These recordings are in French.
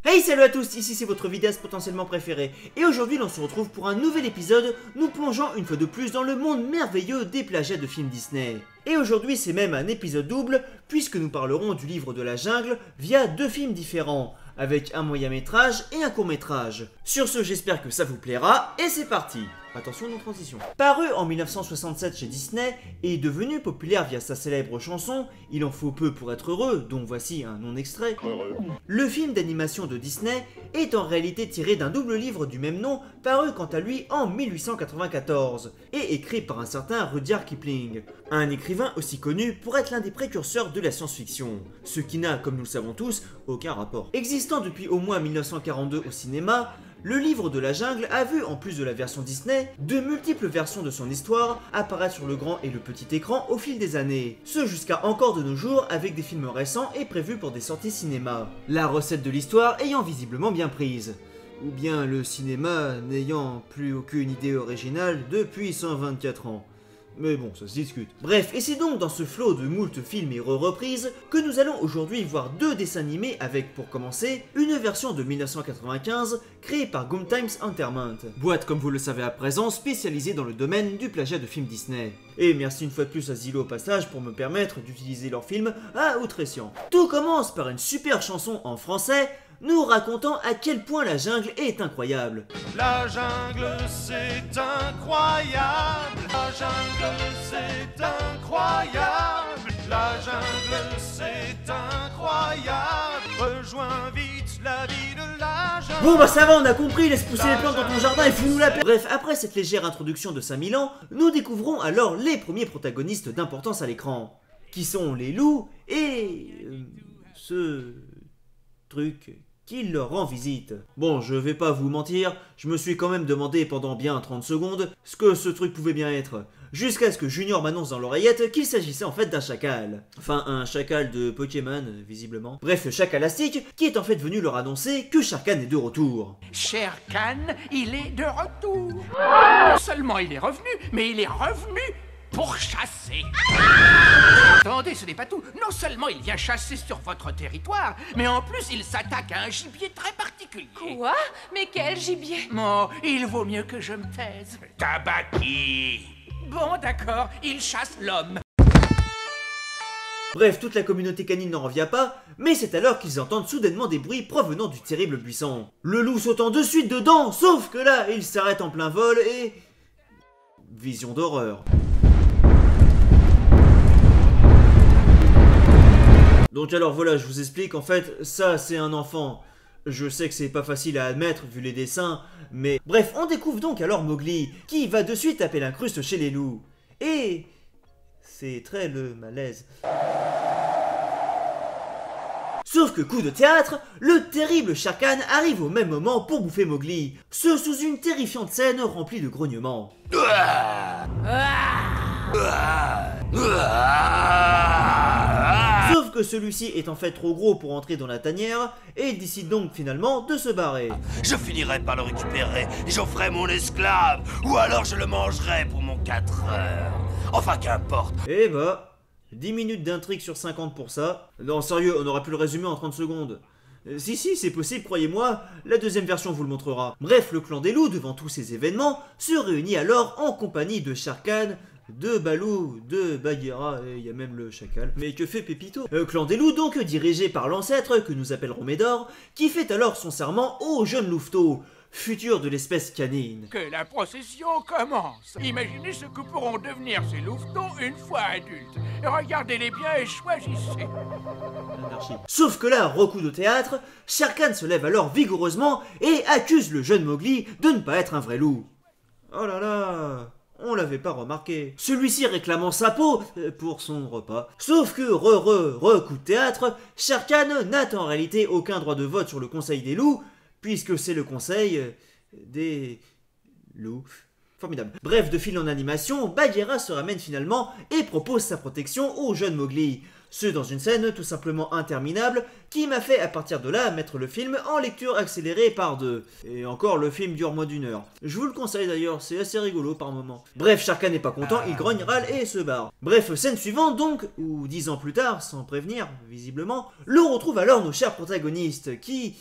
Hey, salut à tous, ici c'est votre vidéaste potentiellement préféré, et aujourd'hui l'on se retrouve pour un nouvel épisode, nous plongeant une fois de plus dans le monde merveilleux des plagiats de films Disney. Et aujourd'hui c'est même un épisode double, puisque nous parlerons du livre de la jungle via deux films différents, avec un moyen métrage et un court métrage. Sur ce, j'espère que ça vous plaira, et c'est parti. Attention, non transition. Paru en 1967 chez Disney et devenu populaire via sa célèbre chanson « Il en faut peu pour être heureux », dont voici un non-extrait, le film d'animation de Disney est en réalité tiré d'un double livre du même nom, paru quant à lui en 1894, et écrit par un certain Rudyard Kipling, un écrivain aussi connu pour être l'un des précurseurs de la science-fiction, ce qui n'a, comme nous le savons tous, aucun rapport. Existant depuis au moins 1942 au cinéma, le livre de la jungle a vu, en plus de la version Disney, de multiples versions de son histoire apparaître sur le grand et le petit écran au fil des années. Ce jusqu'à encore de nos jours avec des films récents et prévus pour des sorties cinéma. La recette de l'histoire ayant visiblement bien prise. Ou bien le cinéma n'ayant plus aucune idée originale depuis 124 ans. Mais bon, ça se discute. Bref, et c'est donc dans ce flot de moult films et re-reprises que nous allons aujourd'hui voir deux dessins animés avec, pour commencer, une version de 1995 créée par Goomtimes Entertainment, boîte comme vous le savez à présent spécialisée dans le domaine du plagiat de films Disney. Et merci une fois de plus à Zillow au passage pour me permettre d'utiliser leurs films à outre escient. Tout commence par une super chanson en français, nous racontant à quel point la jungle est incroyable. La jungle c'est incroyable. La jungle c'est incroyable. La jungle c'est incroyable. Rejoins vite la vie de la jungle. Bon bah ça va, on a compris, laisse pousser les plantes dans ton jardin et fous-nous la paix. Bref, après cette légère introduction de 5000 ans, nous découvrons alors les premiers protagonistes d'importance à l'écran, qui sont les loups et... ce... truc... qui leur rend visite. Bon, je vais pas vous mentir, je me suis quand même demandé pendant bien 30 secondes ce que ce truc pouvait bien être, jusqu'à ce que Junior m'annonce dans l'oreillette qu'il s'agissait en fait d'un chacal. Enfin, un chacal de Pokémon, visiblement. Bref, Chacalastique, qui est en fait venu leur annoncer que Shere Khan est de retour. Shere Khan, il est de retour. Non seulement il est revenu, mais il est revenu pour chasser. Attendez, ce n'est pas tout. Non seulement il vient chasser sur votre territoire, mais en plus il s'attaque à un gibier très particulier. Quoi? Mais quel gibier? Oh, il vaut mieux que je me taise. Tabaki. Bon, d'accord, il chasse l'homme. Bref, toute la communauté canine n'en revient pas, mais c'est alors qu'ils entendent soudainement des bruits provenant du terrible buisson. Le loup sautant de suite dedans, sauf que là, il s'arrête en plein vol et... vision d'horreur. Donc alors voilà, je vous explique, en fait, ça c'est un enfant. Je sais que c'est pas facile à admettre vu les dessins, mais... Bref, on découvre donc alors Mowgli, qui va de suite taper l'incruste chez les loups. Et... c'est très le malaise. Sauf que coup de théâtre, le terrible Shere Khan arrive au même moment pour bouffer Mowgli, ce sous une terrifiante scène remplie de grognements. Sauf que celui-ci est en fait trop gros pour entrer dans la tanière, et il décide donc finalement de se barrer. Je finirai par le récupérer et j'en ferai mon esclave. Ou alors je le mangerai pour mon 4 heures. Enfin qu'importe. Et bah, 10 minutes d'intrigue sur 50 pour ça. Non sérieux, on aurait pu le résumer en 30 secondes. Si, c'est possible, croyez-moi, la deuxième version vous le montrera. Bref, le clan des loups, devant tous ces événements, se réunit alors en compagnie de Shere Khan, de Balou, de Bagheera, et il y a même le chacal. Mais que fait Pépito? Clan des loups donc, dirigé par l'ancêtre, que nous appellerons Médor, qui fait alors son serment au jeune louveteau, futur de l'espèce canine. Que la procession commence. Imaginez ce que pourront devenir ces louvetons une fois adultes. Regardez-les bien et choisissez. Anarchie. Sauf que là, recoup de théâtre, Shere Khan se lève alors vigoureusement et accuse le jeune Mowgli de ne pas être un vrai loup. Oh là là, on l'avait pas remarqué. Celui-ci réclamant sa peau pour son repas. Sauf que coup de théâtre, Shere Khan n'a en réalité aucun droit de vote sur le conseil des loups, puisque c'est le conseil des loups. Formidable. Bref, de fil en animation, Bagheera se ramène finalement et propose sa protection au jeune Mowgli. Ce dans une scène tout simplement interminable qui m'a fait à partir de là mettre le film en lecture accélérée par 2. Et encore, le film dure moins d'1 heure. Je vous le conseille d'ailleurs, c'est assez rigolo par moment. Bref, Shere Khan n'est pas content, il grogne, râle et se barre. Bref, scène suivante donc, ou 10 ans plus tard, sans prévenir, visiblement, l'on retrouve alors nos chers protagonistes qui...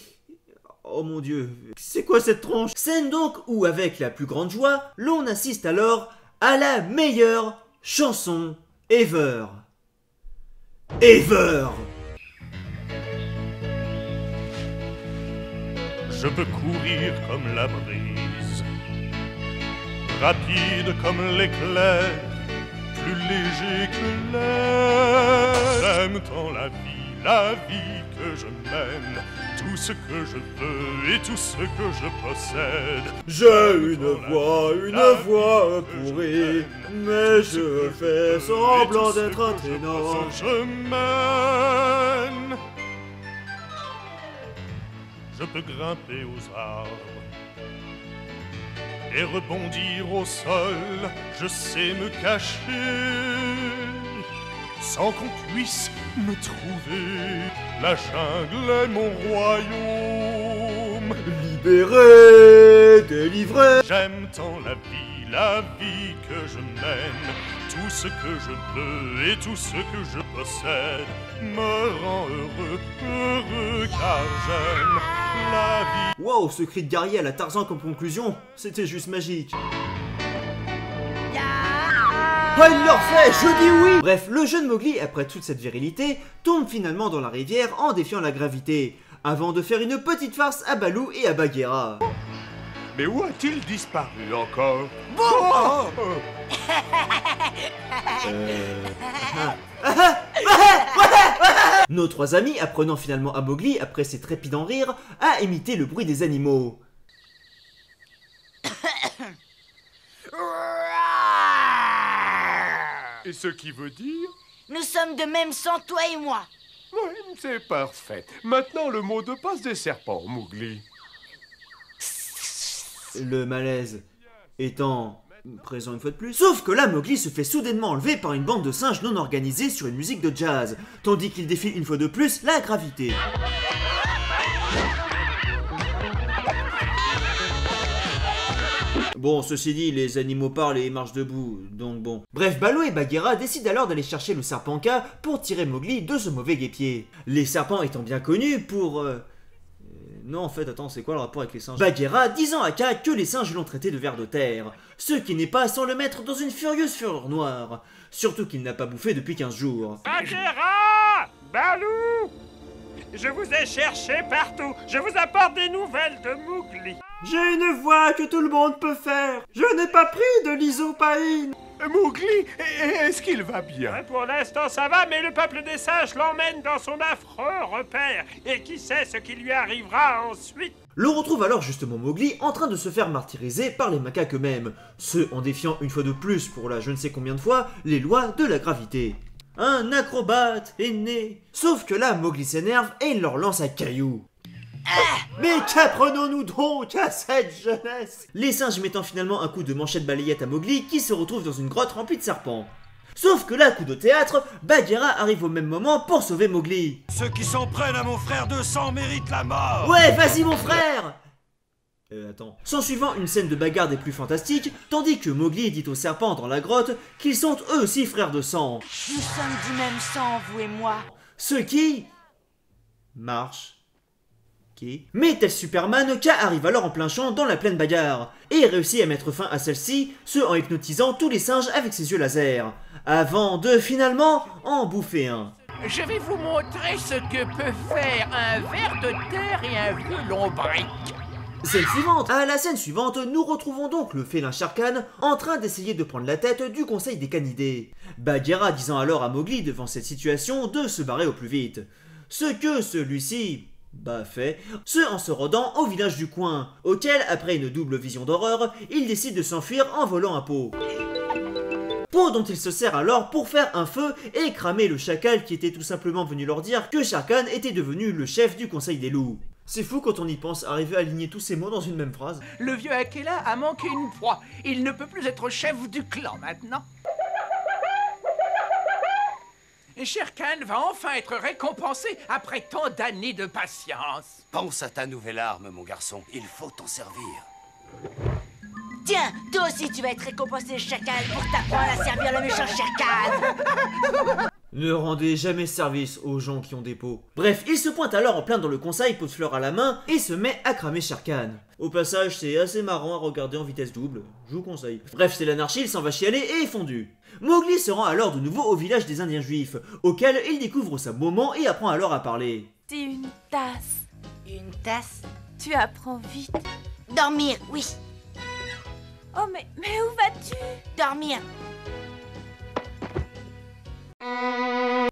Oh mon dieu, c'est quoi cette tronche? Scène donc où, avec la plus grande joie, l'on assiste alors à la meilleure chanson ever. Ever! Je peux courir comme la brise, rapide comme l'éclair, plus léger que l'air. J'aime tant la vie que je mène, tout ce que je veux et tout ce que je possède. J'ai une voix pourrie, mais je fais semblant d'être un ténor. Je mène. Je peux grimper aux arbres et rebondir au sol. Je sais me cacher sans qu'on puisse me trouver. La jungle est mon royaume. Libéré, délivré. J'aime tant la vie que je mène. Tout ce que je veux et tout ce que je possède me rend heureux car j'aime la vie. Wow, ce cri de guerrier à la Tarzan comme conclusion, c'était juste magique. Oh, il leur fait, je dis oui! Bref, le jeune Mowgli, après toute cette virilité, tombe finalement dans la rivière en défiant la gravité, avant de faire une petite farce à Baloo et à Bagheera. Mais où a-t-il disparu encore? Nos trois amis, apprenant finalement à Mowgli, après ses trépidants rires, à imiter le bruit des animaux. Et ce qui veut dire? Nous sommes de même sang, toi et moi. Oui, c'est parfait. Maintenant le mot de passe des serpents, Mowgli. Le malaise étant présent une fois de plus. Sauf que là, Mowgli se fait soudainement enlever par une bande de singes non organisés sur une musique de jazz, tandis qu'il défie une fois de plus la gravité. Bon, ceci dit, les animaux parlent et marchent debout, donc bon. Bref, Baloo et Bagheera décident alors d'aller chercher le serpent K pour tirer Mowgli de ce mauvais guêpier. Les serpents étant bien connus pour... Non, en fait, attends, c'est quoi le rapport avec les singes? Bagheera disant à K que les singes l'ont traité de ver de terre, ce qui n'est pas sans le mettre dans une furieuse fureur noire, surtout qu'il n'a pas bouffé depuis 15 jours. Bagheera! Baloo! Je vous ai cherché partout. Je vous apporte des nouvelles de Mowgli. J'ai une voix que tout le monde peut faire. Je n'ai pas pris de l'isopaïne. Mowgli, est-ce qu'il va bien? Pour l'instant, ça va, mais le peuple des singes l'emmène dans son affreux repère. Et qui sait ce qui lui arrivera ensuite? L'on retrouve alors justement Mowgli en train de se faire martyriser par les macaques eux-mêmes, ce en défiant une fois de plus pour la je ne sais combien de fois les lois de la gravité. Un acrobate est né. Sauf que là, Mowgli s'énerve et il leur lance un caillou. Mais qu'apprenons-nous donc à cette jeunesse? Les singes mettant finalement un coup de manchette balayette à Mowgli qui se retrouve dans une grotte remplie de serpents. Sauf que là, coup de théâtre, Bagheera arrive au même moment pour sauver Mowgli. Ceux qui s'en prennent à mon frère de sang méritent la mort. Ouais, vas-y mon frère! Attends. S'en suivant une scène de bagarre des plus fantastiques, tandis que Mowgli dit aux serpents dans la grotte qu'ils sont eux aussi frères de sang. Nous sommes du même sang, vous et moi. Ce qui... marche. Mais tel Superman, K arrive alors en plein champ dans la pleine bagarre, et réussit à mettre fin à celle-ci, ce en hypnotisant tous les singes avec ses yeux laser, avant de finalement en bouffer un. Je vais vous montrer ce que peut faire un ver de terre et un vieux lombric. Scène suivante. À la scène suivante, nous retrouvons donc le félin Shere Khan en train d'essayer de prendre la tête du conseil des canidés. Bagheera disant alors à Mowgli devant cette situation de se barrer au plus vite. Ce que celui-ci... fait, ce en se rendant au village du coin, auquel, après une double vision d'horreur, il décide de s'enfuir en volant un pot. Pot dont il se sert alors pour faire un feu et cramer le chacal qui était tout simplement venu leur dire que Shere Khan était devenu le chef du conseil des loups. C'est fou quand on y pense, arriver à aligner tous ces mots dans une même phrase. Le vieux Akela a manqué une proie. Il ne peut plus être chef du clan maintenant. Et Shere Khan va enfin être récompensé après tant d'années de patience. Pense à ta nouvelle arme, mon garçon. Il faut t'en servir. Tiens, toi aussi tu vas être récompensé, chacal, pour t'apprendre à servir le méchant Shere Khan. Ne rendez jamais service aux gens qui ont des pots. Bref, il se pointe alors en plein dans le conseil, pot de fleurs à la main, et se met à cramer Shere Khan. Au passage, c'est assez marrant à regarder en vitesse double, je vous conseille. Bref, c'est l'anarchie, il s'en va chialer et est fondu. Mowgli se rend alors de nouveau au village des Indiens juifs, auquel il découvre sa maman et apprend alors à parler. C'est une tasse. Une tasse. Tu apprends vite. Dormir, oui. Oh, mais où vas-tu? Dormir.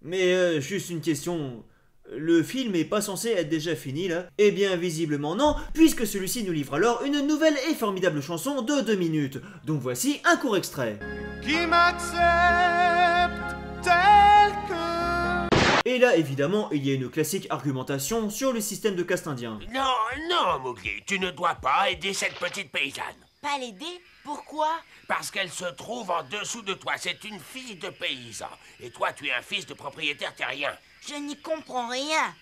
Mais juste une question, le film est pas censé être déjà fini là? Eh bien visiblement non, puisque celui-ci nous livre alors une nouvelle et formidable chanson de 2 minutes. Donc voici un court extrait. Qui m'accepte tel que... Et là évidemment il y a une classique argumentation sur le système de caste indien. Non, Mowgli, tu ne dois pas aider cette petite paysanne. Pas l'aider? Pourquoi? Parce qu'elle se trouve en dessous de toi. C'est une fille de paysan. Et toi, tu es un fils de propriétaire terrien. Je n'y comprends rien.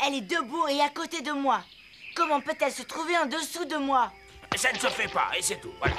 Elle est debout et à côté de moi. Comment peut-elle se trouver en dessous de moi? Ça ne se fait pas, et c'est tout, voilà.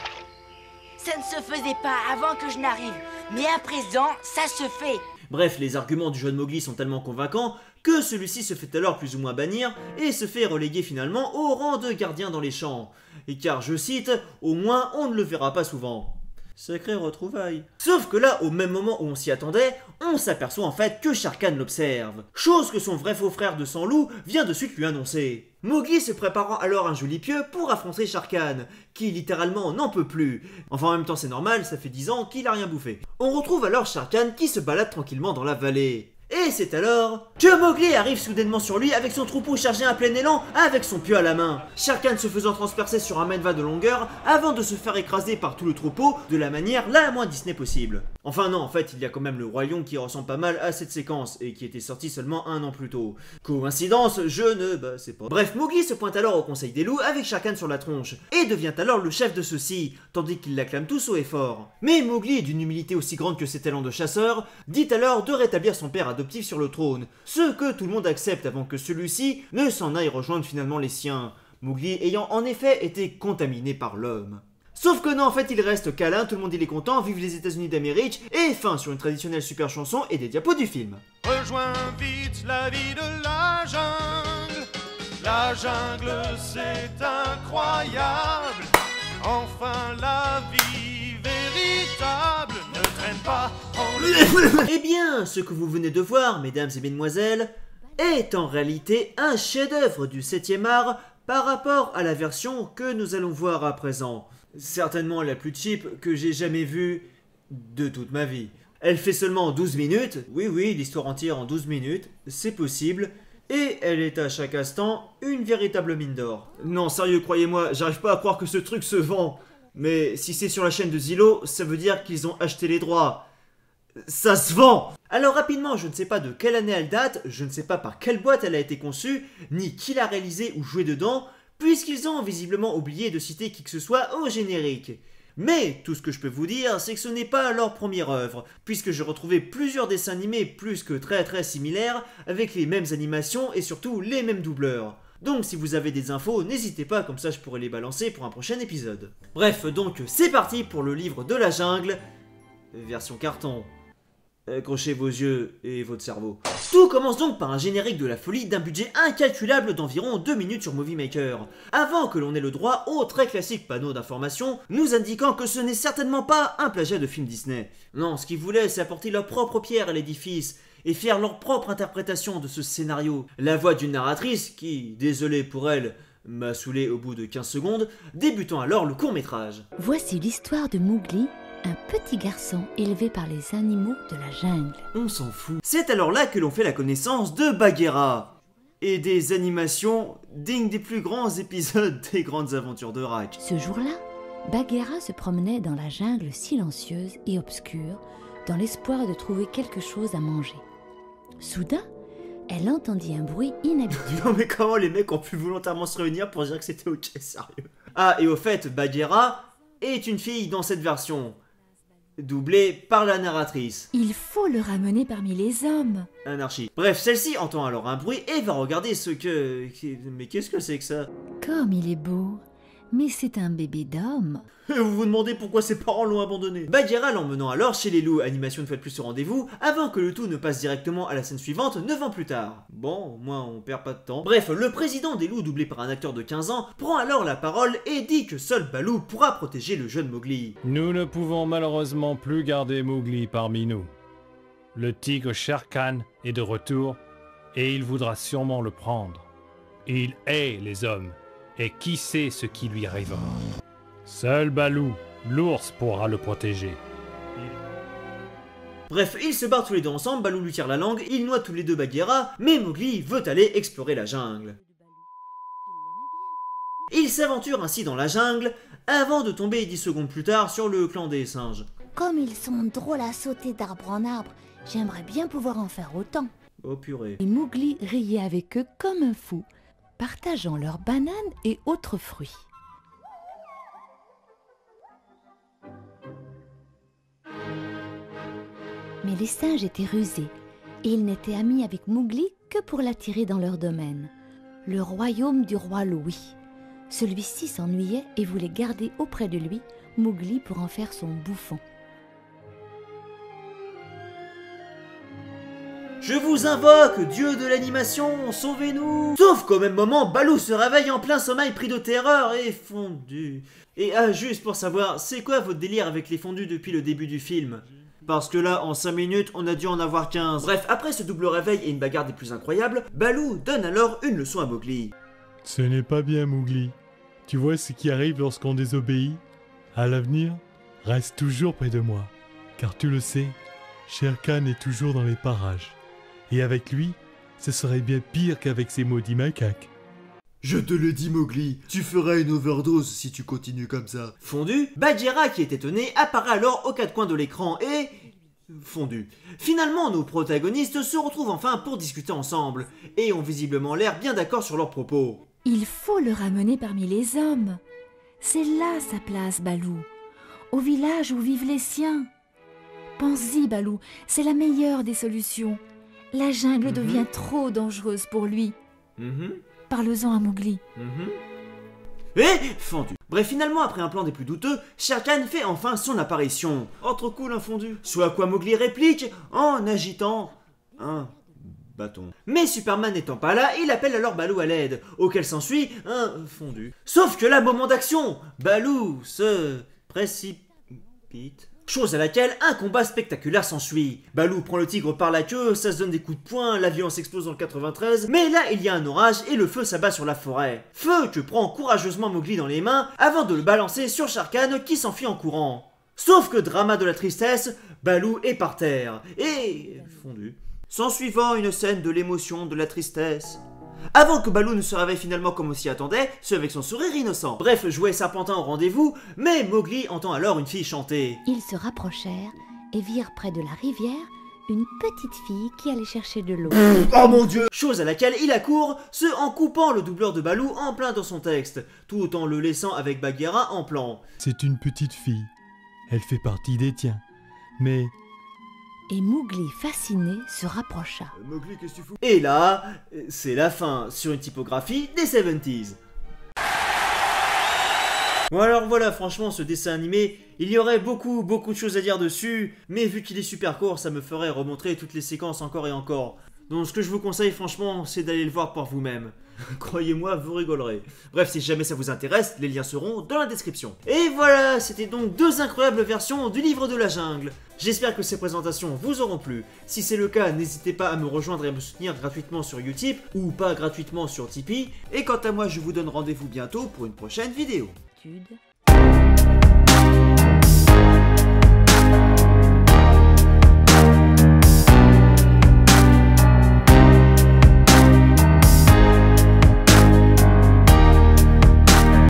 Ça ne se faisait pas avant que je n'arrive. Mais à présent, ça se fait. Bref, les arguments du jeune Mowgli sont tellement convaincants que celui-ci se fait alors plus ou moins bannir et se fait reléguer finalement au rang de gardien dans les champs. Et car, je cite, au moins on ne le verra pas souvent. Sacré retrouvaille. Sauf que là, au même moment où on s'y attendait, on s'aperçoit en fait que Shere Khan l'observe. Chose que son vrai faux frère de sang loup vient de suite lui annoncer. Mowgli se préparant alors un joli pieu pour affronter Shere Khan, qui littéralement n'en peut plus. Enfin en même temps c'est normal, ça fait 10 ans qu'il a rien bouffé. On retrouve alors Shere Khan qui se balade tranquillement dans la vallée. Et c'est alors que Mowgli arrive soudainement sur lui avec son troupeau chargé à plein élan avec son pieu à la main. Shere Khan se faisant transpercer sur un mètre de longueur avant de se faire écraser par tout le troupeau de la manière la moins Disney possible. Enfin non, en fait il y a quand même le Roi Lion qui ressemble pas mal à cette séquence et qui était sorti seulement 1 an plus tôt. Coïncidence, je ne sais pas. Bref, Mowgli se pointe alors au Conseil des loups avec Shere Khan sur la tronche et devient alors le chef de ceux-ci, tandis qu'il l'acclame tous haut et fort. Mais Mowgli, d'une humilité aussi grande que ses talents de chasseur, dit alors de rétablir son père adoptif sur le trône, ce que tout le monde accepte avant que celui-ci ne s'en aille rejoindre finalement les siens, Mowgli ayant en effet été contaminé par l'homme. Sauf que non, en fait il reste câlin, tout le monde il est content, vive les États-Unis d'Amérique, et fin sur une traditionnelle super chanson et des diapos du film. Rejoins vite la vie de la jungle. La jungle, c'est incroyable. Enfin la vie véritable ne traîne pas en le... Eh bien, ce que vous venez de voir, mesdames et mesdemoiselles, est en réalité un chef-d'œuvre du 7e art par rapport à la version que nous allons voir à présent. Certainement la plus cheap que j'ai jamais vue de toute ma vie. Elle fait seulement 12 minutes, oui, l'histoire entière en 12 minutes, c'est possible, et elle est à chaque instant une véritable mine d'or. Non, sérieux, croyez-moi, j'arrive pas à croire que ce truc se vend. Mais si c'est sur la chaîne de Zillow, ça veut dire qu'ils ont acheté les droits. Ça se vend! Alors rapidement, je ne sais pas de quelle année elle date, je ne sais pas par quelle boîte elle a été conçue, ni qui l'a réalisée ou joué dedans, puisqu'ils ont visiblement oublié de citer qui que ce soit au générique. Mais tout ce que je peux vous dire, c'est que ce n'est pas leur première œuvre, puisque j'ai retrouvé plusieurs dessins animés plus que très similaires, avec les mêmes animations et surtout les mêmes doubleurs. Donc si vous avez des infos, n'hésitez pas, comme ça je pourrai les balancer pour un prochain épisode. Bref, donc c'est parti pour le livre de la jungle, version carton. Accrochez vos yeux et votre cerveau. Tout commence donc par un générique de la folie d'un budget incalculable d'environ 2 minutes sur Movie Maker, avant que l'on ait le droit au très classique panneau d'information nous indiquant que ce n'est certainement pas un plagiat de film Disney. Non, ce qu'ils voulaient, c'est apporter leur propre pierre à l'édifice et faire leur propre interprétation de ce scénario. La voix d'une narratrice qui, désolé pour elle, m'a saoulé au bout de 15 secondes, débutant alors le court-métrage. Voici l'histoire de Mowgli, un petit garçon élevé par les animaux de la jungle. On s'en fout. C'est alors là que l'on fait la connaissance de Bagheera et des animations dignes des plus grands épisodes des grandes aventures de Rak. Ce jour-là, Bagheera se promenait dans la jungle silencieuse et obscure dans l'espoir de trouver quelque chose à manger. Soudain, elle entendit un bruit inhabituel. Non mais comment les mecs ont pu volontairement se réunir pour dire que c'était ok, sérieux? Ah, et au fait, Bagheera est une fille dans cette version, doublée par la narratrice. Il faut le ramener parmi les hommes. Anarchie. Bref, celle-ci entend alors un bruit et va regarder ce que... Mais qu'est-ce que c'est que ça? Comme il est beau. Mais c'est un bébé d'homme. Et vous vous demandez pourquoi ses parents l'ont abandonné. Bagheera l'emmenant alors chez les loups, animation une fois de plus au rendez-vous, avant que le tout ne passe directement à la scène suivante 9 ans plus tard. Bon, au moins on perd pas de temps. Bref, le président des loups, doublé par un acteur de 15 ans, prend alors la parole et dit que seul Baloo pourra protéger le jeune Mowgli. Nous ne pouvons malheureusement plus garder Mowgli parmi nous. Le tigre Shere Khan est de retour et il voudra sûrement le prendre. Il hait les hommes et qui sait ce qui lui arrivera. Seul Baloo, l'ours, pourra le protéger. Bref, ils se barrent tous les deux ensemble, Baloo lui tire la langue, ils noient tous les deux Bagheera, mais Mowgli veut aller explorer la jungle. Ils s'aventurent ainsi dans la jungle, avant de tomber 10 secondes plus tard sur le clan des singes. Comme ils sont drôles à sauter d'arbre en arbre, j'aimerais bien pouvoir en faire autant. Oh purée. Et Mowgli riait avec eux comme un fou, partageant leurs bananes et autres fruits. Mais les singes étaient rusés, et ils n'étaient amis avec Mowgli que pour l'attirer dans leur domaine, le royaume du roi Louis. Celui-ci s'ennuyait et voulait garder auprès de lui Mowgli pour en faire son bouffon. Je vous invoque, dieu de l'animation, sauvez-nous! Sauf qu'au même moment, Baloo se réveille en plein sommeil pris de terreur et fondu. Et juste pour savoir, c'est quoi votre délire avec les fondus depuis le début du film? Parce que là, en 5 minutes, on a dû en avoir 15. Bref, après ce double réveil et une bagarre des plus incroyables, Baloo donne alors une leçon à Mowgli. Ce n'est pas bien, Mowgli. Tu vois ce qui arrive lorsqu'on désobéit? À l'avenir, reste toujours près de moi. Car tu le sais, Shere Khan est toujours dans les parages. Et avec lui, ce serait bien pire qu'avec ces maudits macaques. Je te le dis, Mowgli, tu feras une overdose si tu continues comme ça. Fondu, Bagheera, qui est étonné, apparaît alors aux 4 coins de l'écran et... fondu. Finalement, nos protagonistes se retrouvent enfin pour discuter ensemble, et ont visiblement l'air bien d'accord sur leurs propos. Il faut le ramener parmi les hommes. C'est là sa place, Baloo. Au village où vivent les siens. Pense-y, Baloo, c'est la meilleure des solutions. La jungle devient trop dangereuse pour lui. Parle-en à Mowgli. Et fondu. Bref, finalement, après un plan des plus douteux, Shere Khan fait enfin son apparition. Oh, trop cool un fondu. Soit à quoi Mowgli réplique en agitant un bâton. Mais Superman n'étant pas là, il appelle alors Baloo à l'aide, auquel s'ensuit un fondu. Sauf que là, moment d'action, Baloo se précipite. Chose à laquelle un combat spectaculaire s'ensuit. Baloo prend le tigre par la queue, ça se donne des coups de poing, l'avion s'explose dans le 93, mais là il y a un orage et le feu s'abat sur la forêt. Feu que prend courageusement Mowgli dans les mains avant de le balancer sur Shere Khan qui s'enfuit en courant. Sauf que drama de la tristesse, Baloo est par terre et fondu. S'ensuivant une scène de l'émotion, de la tristesse. Avant que Baloo ne se réveille finalement comme on s'y attendait, ce avec son sourire innocent. Bref, jouet Serpentin au rendez-vous, mais Mowgli entend alors une fille chanter. Ils se rapprochèrent et virent près de la rivière une petite fille qui allait chercher de l'eau. Oh mon dieu! Chose à laquelle il accourt, ce en coupant le doubleur de Baloo en plein dans son texte, tout en le laissant avec Bagheera en plan. C'est une petite fille. Elle fait partie des tiens. Mais... Et Mowgli, fasciné, se rapprocha. Mowgli, qu'est-ce que tu fous? Et là, c'est la fin, sur une typographie des 70s. Bon alors voilà, franchement ce dessin animé, il y aurait beaucoup de choses à dire dessus, mais vu qu'il est super court, ça me ferait remontrer toutes les séquences encore et encore. Donc ce que je vous conseille franchement, c'est d'aller le voir par vous-même. Croyez-moi, vous rigolerez. Bref, si jamais ça vous intéresse, les liens seront dans la description. Et voilà, c'était donc 2 incroyables versions du livre de la jungle. J'espère que ces présentations vous auront plu. Si c'est le cas, n'hésitez pas à me rejoindre et à me soutenir gratuitement sur Utip, ou pas gratuitement sur Tipeee. Et quant à moi, je vous donne rendez-vous bientôt pour une prochaine vidéo.